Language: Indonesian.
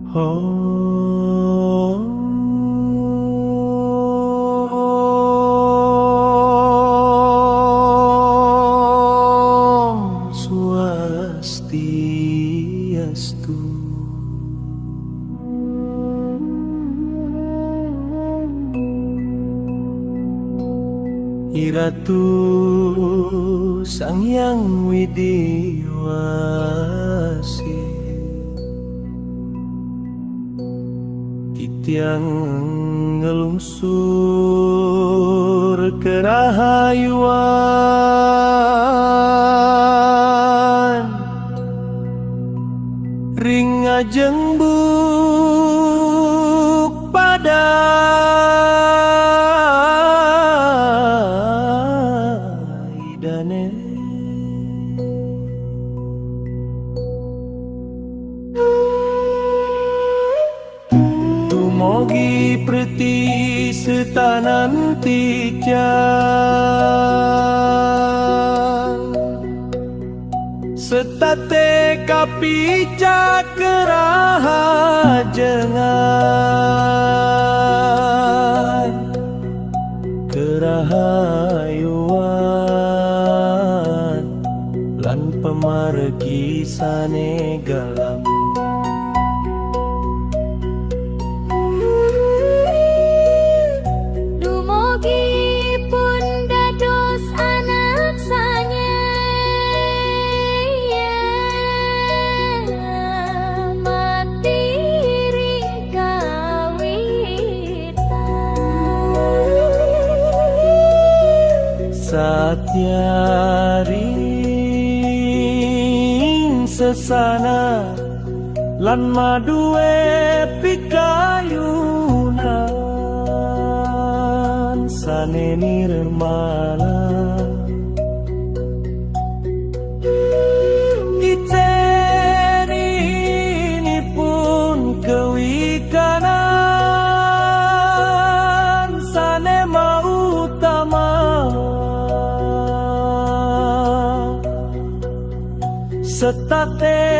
Om Swastiastu. Iratu Sang Hyang Widiwasi, Titiang ngelungsur kerahayuan, ring ngajeng buk pada idane. Tumogi preti setanan ticang, setate kapica kerahajengan, kerahayuan lan pemargi sane galam. Satyaring sesana lan maduwe pikayunan sane nirmala. Iteninipun kewikanan sane mautama, setate